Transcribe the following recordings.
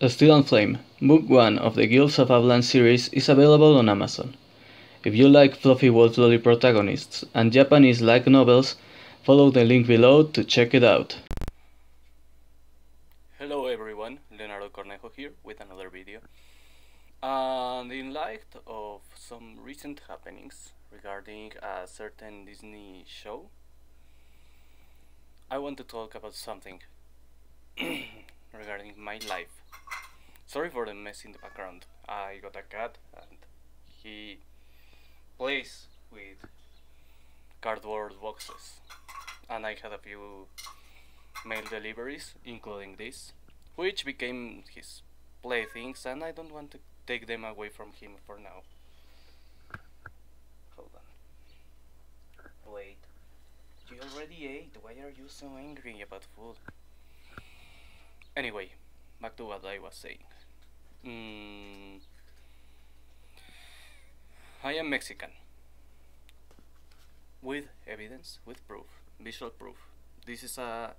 Still on Flame, Book 1 of the Guilds of Avlaan series is available on Amazon. If you like fluffy wolf lolly protagonists and Japanese light novels, follow the link below to check it out. Hello everyone, Leonardo Cornejo here with another video. And in light of some recent happenings regarding a certain Disney show, I want to talk about something regarding my life. Sorry for the mess in the background. I got a cat and he plays with cardboard boxes, and I had a few mail deliveries, including this, which became his playthings, and I don't want to take them away from him for now. Hold on. Wait. You already ate. Why are you so angry about food? Anyway, back to what I was saying. I am Mexican. With evidence, with proof, visual proof. This is a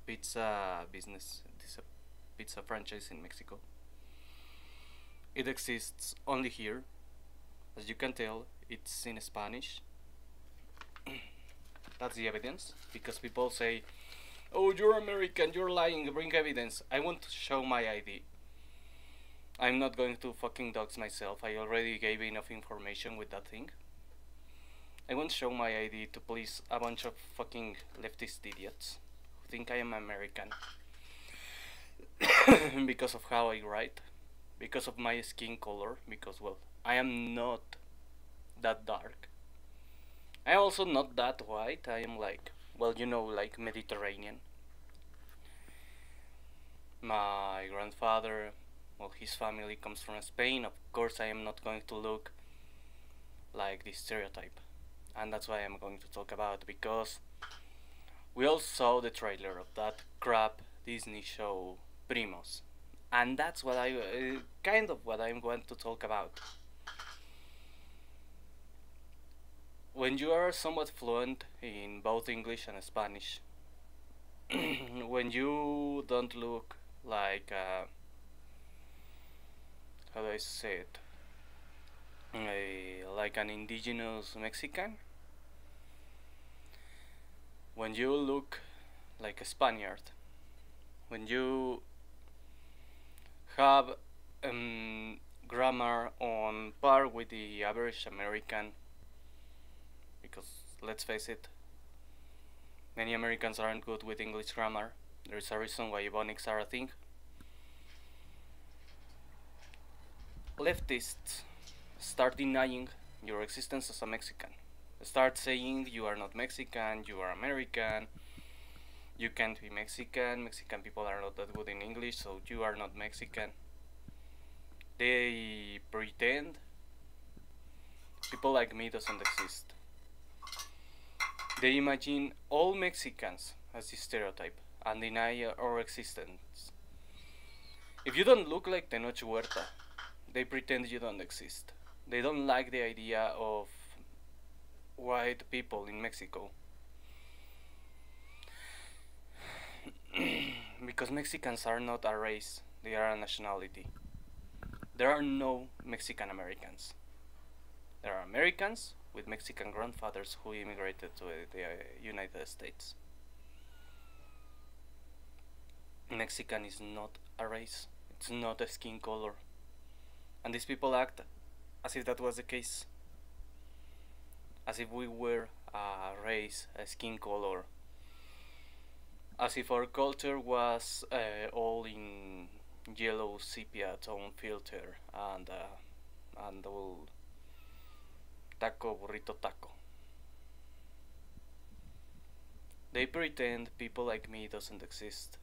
pizza business. This is a pizza franchise in Mexico. It exists only here. As you can tell, it's in Spanish. That's the evidence, because people say, "Oh, you're American, you're lying, bring evidence." I want to show my ID. I'm not going to fucking dox myself. I already gave enough information with that thing. I want to show my ID to please a bunch of fucking leftist idiots who think I am American because of how I write, because of my skin color, because, well, I am not that dark. I am also not that white. I am like, well, you know, like Mediterranean. My grandfather, well, his family comes from Spain. Of course, I am not going to look like this stereotype. And that's why I'm going to talk about, because we all saw the trailer of that crap Disney show Primos, and that's what I kind of what I'm going to talk about. When you are somewhat fluent in both English and Spanish, when you don't look like how do I say it, like an indigenous Mexican, when you look like a Spaniard, when you have grammar on par with the average American, because let's face it, many Americans aren't good with English grammar. There's a reason why Ebonics are a thing. Leftists start denying your existence as a Mexican. Start saying you are not Mexican, you are American, you can't be Mexican, Mexican people are not that good in English, so you are not Mexican. They pretend people like me doesn't exist. They imagine all Mexicans as this stereotype and deny our existence. If you don't look like Tenoch Huerta, they pretend you don't exist. They don't like the idea of white people in Mexico. Because Mexicans are not a race, they are a nationality. There are no Mexican Americans. There are Americans with Mexican grandfathers who immigrated to the United States. Mexican is not a race, it's not a skin color. And these people act as if that was the case. As if we were a race, a skin color. As if our culture was all in yellow sepia tone filter and all taco, burrito, taco. They pretend people like me doesn't exist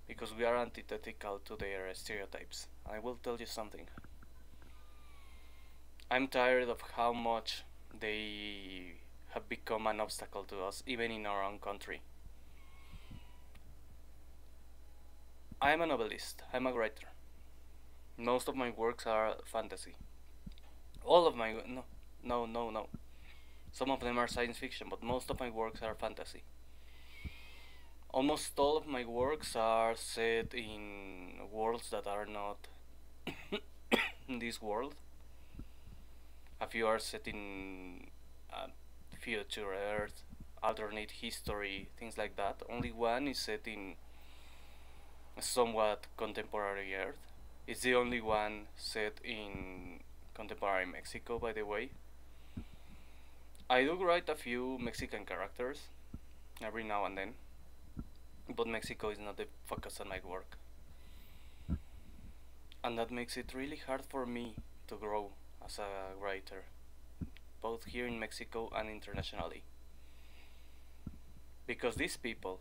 because we are antithetical to their stereotypes. I will tell you something. I'm tired of how much they have become an obstacle to us, even in our own country. I'm a novelist, I'm a writer. Most of my works are fantasy. All of my, no. Some of them are science fiction, but most of my works are fantasy. Almost all of my works are set in worlds that are not this world. A few are set in future Earth, alternate history, things like that. Only one is set in somewhat contemporary Earth. It's the only one set in contemporary Mexico, by the way. I do write a few Mexican characters every now and then, but Mexico is not the focus on my work. And that makes it really hard for me to grow as a writer, both here in Mexico and internationally. Because these people,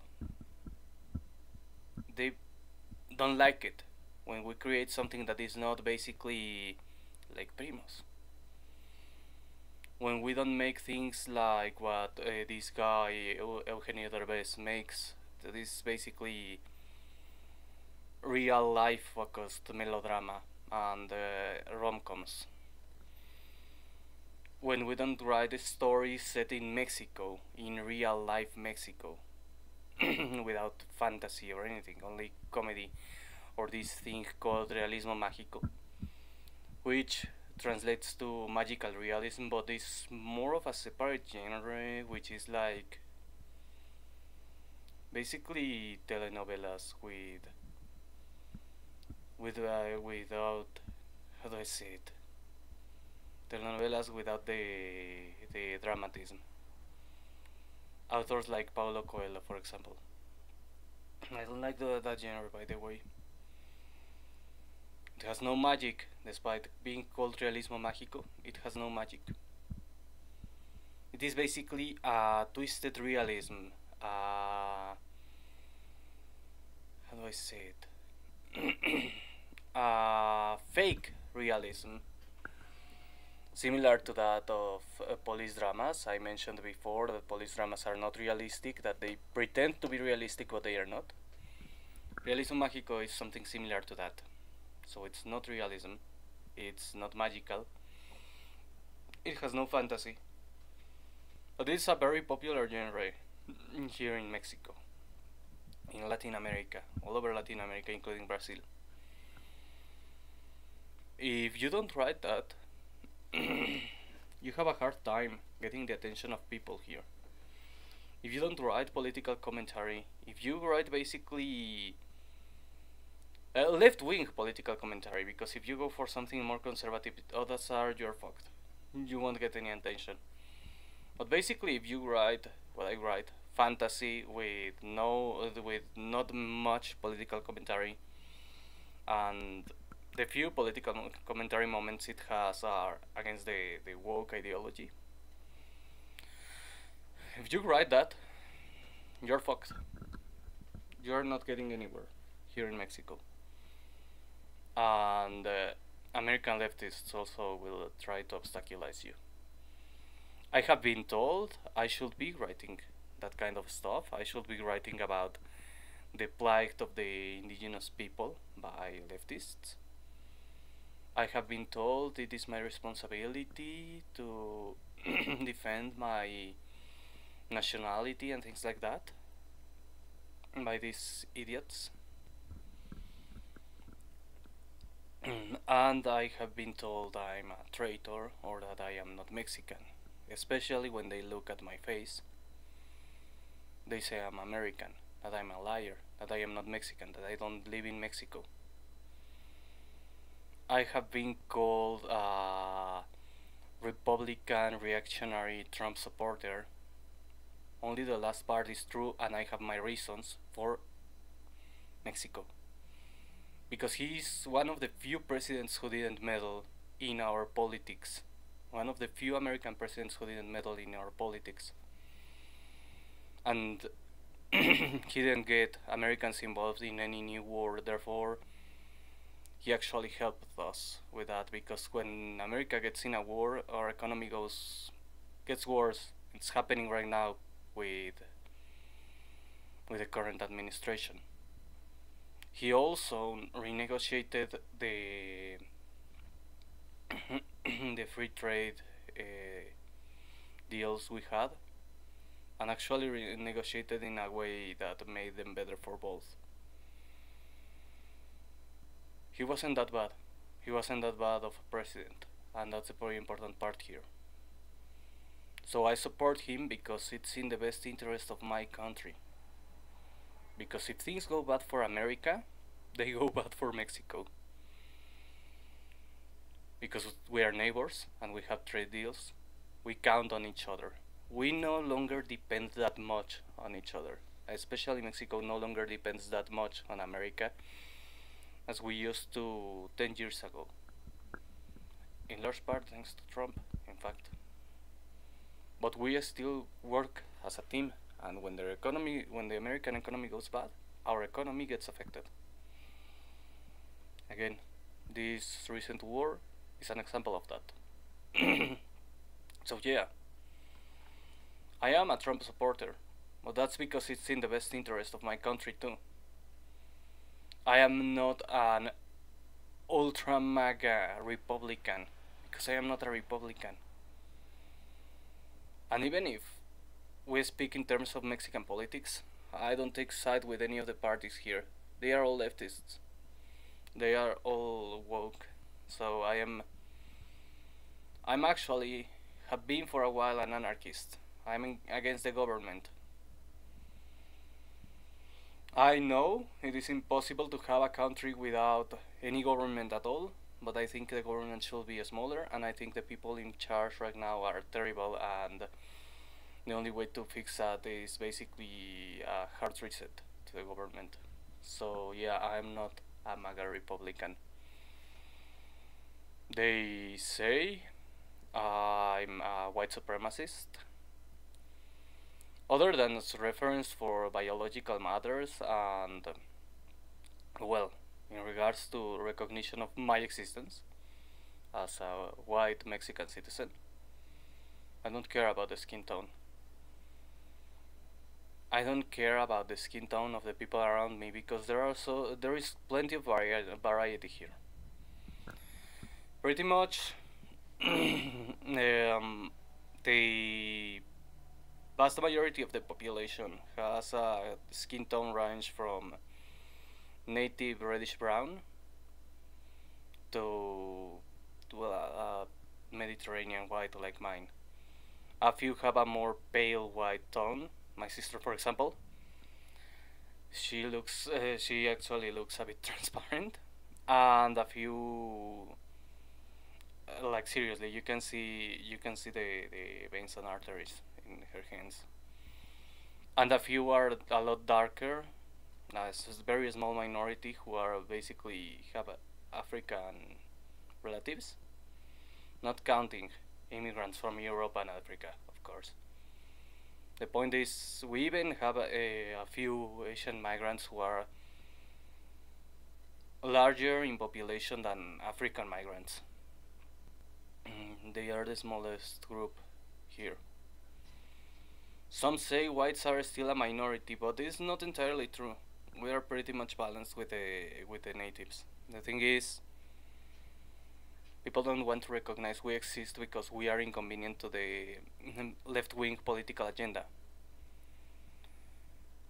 they don't like it when we create something that is not basically like Primos. When we don't make things like what this guy Eugenio Derbez makes, that is basically real life focused melodrama and rom-coms. When we don't write stories set in Mexico, in real life Mexico, without fantasy or anything, only comedy, or this thing called realismo mágico, which translates to magical realism, but is more of a separate genre, which is like basically telenovelas without, how do I say it, telenovelas without the dramatism. Authors like Paulo Coelho, for example. I don't like that genre, by the way. It has no magic, despite being called realismo mágico. It has no magic. It is basically a twisted realism. How do I say it? Fake realism, similar to that of police dramas. I mentioned before that police dramas are not realistic, that they pretend to be realistic but they are not. Realismo mágico is something similar to that. So it's not realism, it's not magical, it has no fantasy. But it's a very popular genre here in Mexico, in Latin America, all over Latin America, including Brazil. If you don't write that, you have a hard time getting the attention of people here. If you don't write political commentary, if you write basically left-wing political commentary, because if you go for something more conservative, odds are you're fucked. You won't get any attention. But basically, if you write what I write, fantasy with not much political commentary, and the few political commentary moments it has are against the woke ideology. If you write that, you're fucked. You're not getting anywhere here in Mexico. And American leftists also will try to obstaculize you. I have been told I should be writing that kind of stuff. I should be writing about the plight of the indigenous people by leftists. I have been told it is my responsibility to defend my nationality and things like that by these idiots. And I have been told I'm a traitor or that I am not Mexican, especially when they look at my face. They say I'm American, that I'm a liar, that I am not Mexican, that I don't live in Mexico. I have been called a Republican reactionary Trump supporter. Only the last part is true, and I have my reasons for Mexico. Because he is one of the few presidents who didn't meddle in our politics. One of the few American presidents who didn't meddle in our politics. And he didn't get Americans involved in any new war, therefore he actually helped us with that, because when America gets in a war, our economy gets worse. It's happening right now with the current administration. He also renegotiated the the free trade deals we had, and actually negotiated in a way that made them better for both. He wasn't that bad. He wasn't that bad of a president, and that's a very important part here. So I support him because it's in the best interest of my country. Because if things go bad for America, they go bad for Mexico. Because we are neighbors and we have trade deals, we count on each other. We no longer depend that much on each other. Especially Mexico no longer depends that much on America as we used to 10 years ago. In large part thanks to Trump, in fact. But we still work as a team, and when the American economy goes bad, our economy gets affected. Again, this recent war is an example of that. So yeah, I am a Trump supporter, but that's because it's in the best interest of my country too. I am not an ultra MAGA Republican, because I am not a Republican. And even if we speak in terms of Mexican politics, I don't take side with any of the parties here. They are all leftists. They are all woke. So I'm actually, have been for a while an anarchist. I'm against the government. I know it is impossible to have a country without any government at all, but I think the government should be smaller, and I think the people in charge right now are terrible, and the only way to fix that is basically a hard reset to the government. So yeah, I'm not a MAGA Republican. They say I'm a white supremacist. Other than as reference for biological matters and, well, in regards to recognition of my existence as a white Mexican citizen, I don't care about the skin tone. I don't care about the skin tone of the people around me because there is plenty of variety here. Pretty much, the vast majority of the population has a skin tone range from native reddish brown to a Mediterranean white like mine. A few have a more pale white tone. My sister, for example, she actually looks a bit transparent, and a few, like seriously, you can see the veins and arteries in her hands, and a few are a lot darker. It's a very small minority who are basically have African relatives, not counting immigrants from Europe and Africa, of course. The point is, we even have a few Asian migrants who are larger in population than African migrants. They are the smallest group here. Some say whites are still a minority, but this is not entirely true. We are pretty much balanced with the natives. The thing is, people don't want to recognize we exist because we are inconvenient to the left-wing political agenda.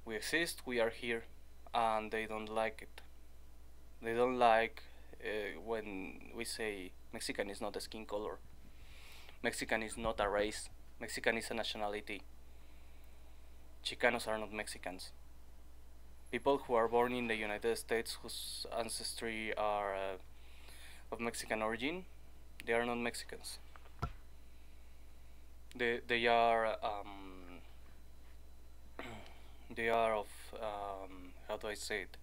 We exist, we are here, and they don't like it. They don't like when we say Mexican is not a skin color. Mexican is not a race. Mexican is a nationality. Chicanos are not Mexicans. People who are born in the United States whose ancestry are of Mexican origin, they are not Mexicans. They are they are of how do I say it?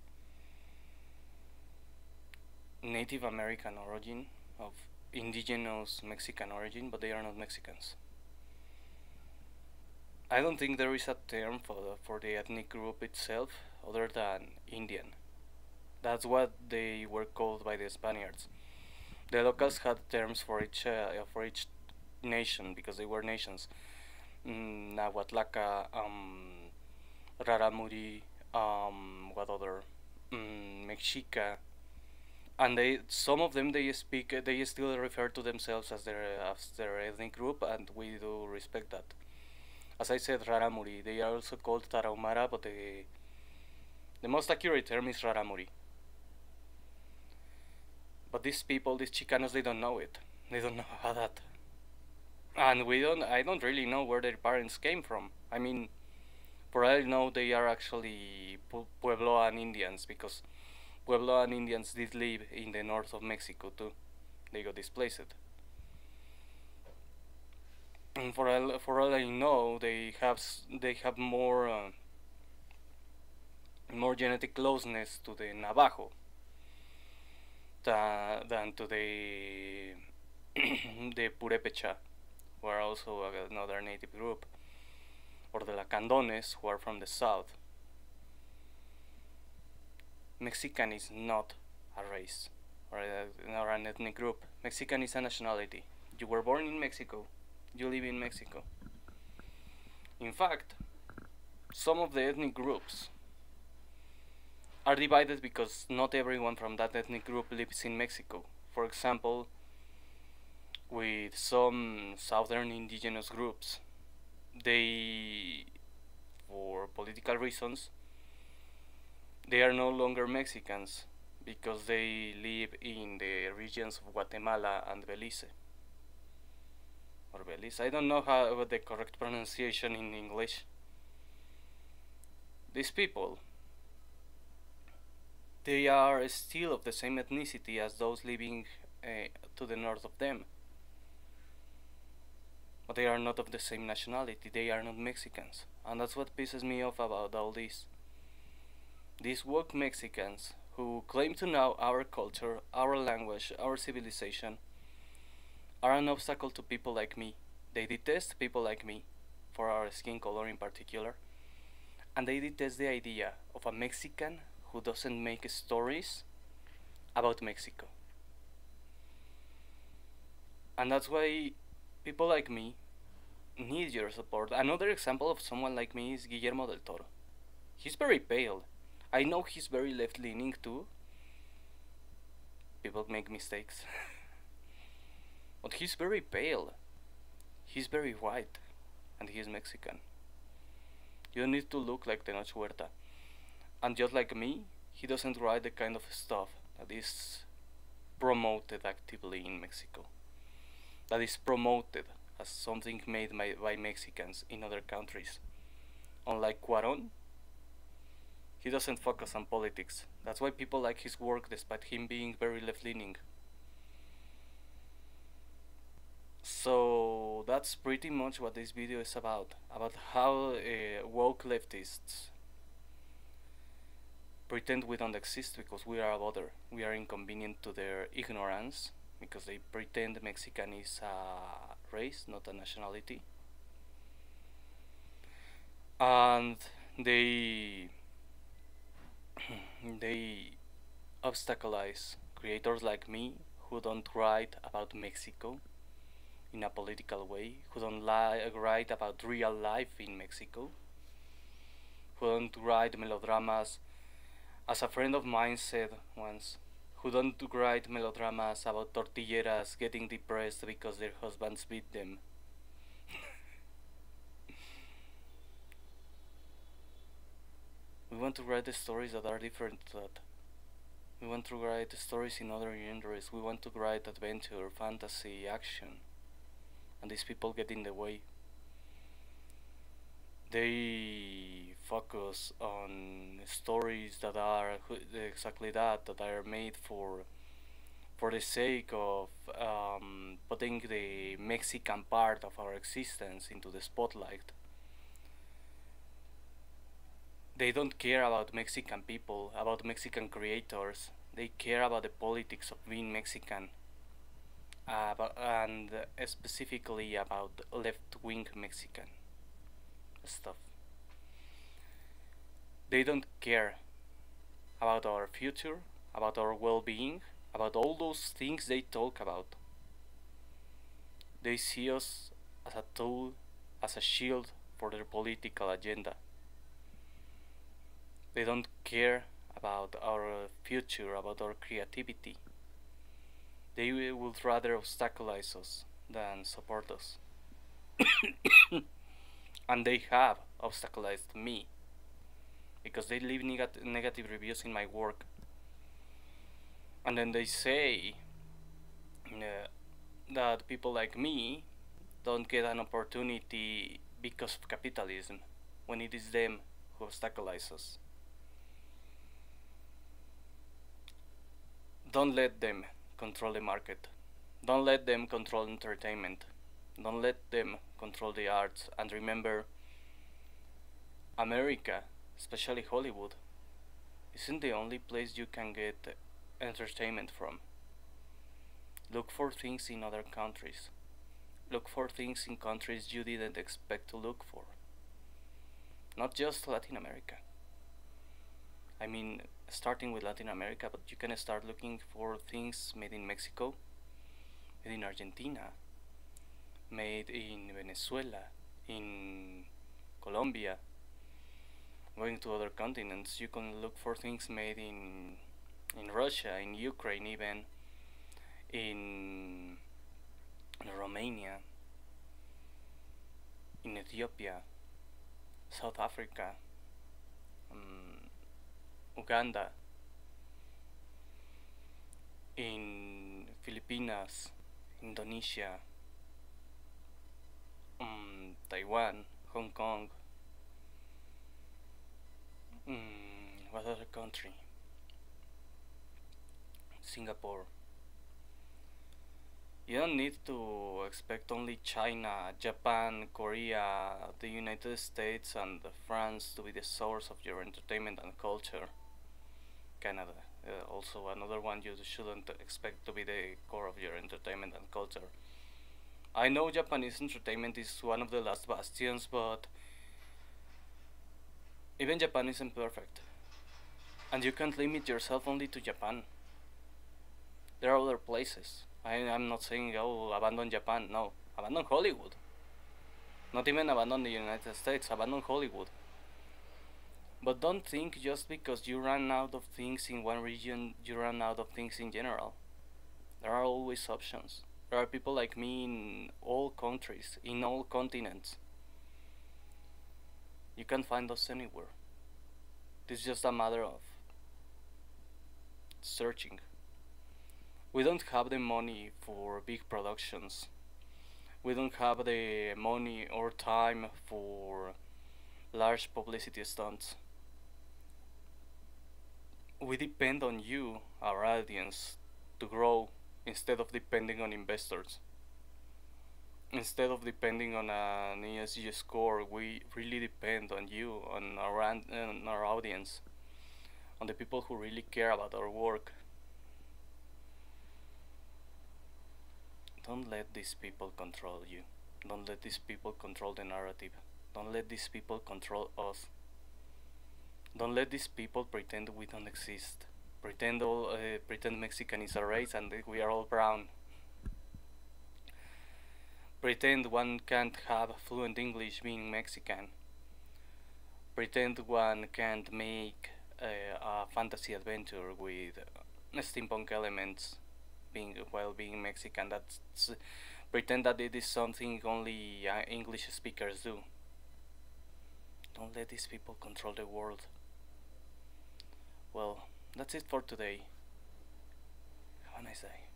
Native American origin, of indigenous Mexican origin, but they are not Mexicans. I don't think there is a term for the ethnic group itself other than Indian. That's what they were called by the Spaniards. The locals had terms for each nation because they were nations. Nahuatlaca, Raramuri, what other? Mexica, and some of them they still refer to themselves as their ethnic group, and we do respect that. As I said, Raramuri. They are also called Tarahumara, but the most accurate term is Raramuri. But these people, these Chicanos, they don't know it. They don't know how that. And I don't really know where their parents came from. I mean, for all I know, they are actually Puebloan Indians, because Puebloan Indians did live in the north of Mexico too. They got displaced. And for all I know, they have more genetic closeness to the Navajo than to the the Purepecha, who are also another native group, or the Lacandones, who are from the south. Mexican is not a race or an ethnic group. Mexican is a nationality. You were born in Mexico. You live in Mexico. In fact, some of the ethnic groups are divided because not everyone from that ethnic group lives in Mexico. For example, with some southern indigenous groups, they, for political reasons, they are no longer Mexicans because they live in the regions of Guatemala and Belize. Or Belize. I don't know what the correct pronunciation in English. These people, they are still of the same ethnicity as those living to the north of them. But they are not of the same nationality. They are not Mexicans. And that's what pisses me off about all this. These woke Mexicans who claim to know our culture, our language, our civilization, are an obstacle to people like me. They detest people like me, for our skin color in particular, and they detest the idea of a Mexican who doesn't make stories about Mexico. And that's why people like me need your support. Another example of someone like me is Guillermo del Toro. He's very pale. I know he's very left-leaning too. People make mistakes. But he's very pale. He's very white. And he's Mexican. You don't need to look like Tenoch Huerta. And just like me, he doesn't write the kind of stuff that is promoted actively in Mexico. That is promoted as something made by Mexicans in other countries. Unlike Cuarón, he doesn't focus on politics. That's why people like his work despite him being very left-leaning. So that's pretty much what this video is about how woke leftists pretend we don't exist because we are other. We are inconvenient to their ignorance because they pretend Mexican is a race, not a nationality. And they obstaculize creators like me who don't write about Mexico in a political way, who don't write about real life in Mexico, who don't write melodramas. As a friend of mine said once, who don't write melodramas about tortilleras getting depressed because their husbands beat them. We want to write the stories that are different to that. We want to write stories in other genres. We want to write adventure, fantasy, action. And these people get in the way. They focus on stories that are exactly that are made for the sake of putting the Mexican part of our existence into the spotlight. They don't care about Mexican people, about Mexican creators. They care about the politics of being Mexican, and specifically about left-wing Mexican stuff. They don't care about our future, about our well-being, about all those things they talk about. They see us as a tool, as a shield for their political agenda. They don't care about our future, about our creativity. They would rather obstaculize us than support us. and they have obstacleized me because they leave negative reviews in my work, and then they say that people like me don't get an opportunity because of capitalism, when it is them who obstacleize us. Don't let them control the market. Don't let them control entertainment. Don't let them control the arts. And remember, America, especially Hollywood, isn't the only place you can get entertainment from. Look for things in other countries. Look for things in countries you didn't expect to look for. Not just Latin America. I mean, starting with Latin America, but you can start looking for things made in Mexico, made in Argentina, made in Venezuela, in Colombia. Going to other continents, you can look for things made in Russia, in Ukraine, even in Romania, in Ethiopia, South Africa, Uganda, in Filipinas, Indonesia, Taiwan, Hong Kong. What other country? Singapore. You don't need to expect only China, Japan, Korea, the United States, and France to be the source of your entertainment and culture. Canada, also another one you shouldn't expect to be the core of your entertainment and culture. I know Japanese entertainment is one of the last bastions, but even Japan isn't perfect. And you can't limit yourself only to Japan. There are other places. I'm not saying, oh, abandon Japan. No, abandon Hollywood. Not even abandon the United States, abandon Hollywood. But don't think just because you run out of things in one region, you run out of things in general. There are always options. There are people like me in all countries, in all continents. You can find us anywhere. It's just a matter of searching. We don't have the money for big productions. We don't have the money or time for large publicity stunts. We depend on you, our audience, to grow instead of depending on investors. Instead of depending on an ESG score, we really depend on you, on our audience, on the people who really care about our work. Don't let these people control you. Don't let these people control the narrative. Don't let these people control us. Don't let these people pretend we don't exist. Pretend Mexican is a race and we are all brown. Pretend one can't have fluent English being Mexican. Pretend one can't make a fantasy adventure with steampunk elements while being Mexican. That's pretend that it is something only English speakers do. Don't let these people control the world. Well, that's it for today. Have a nice day.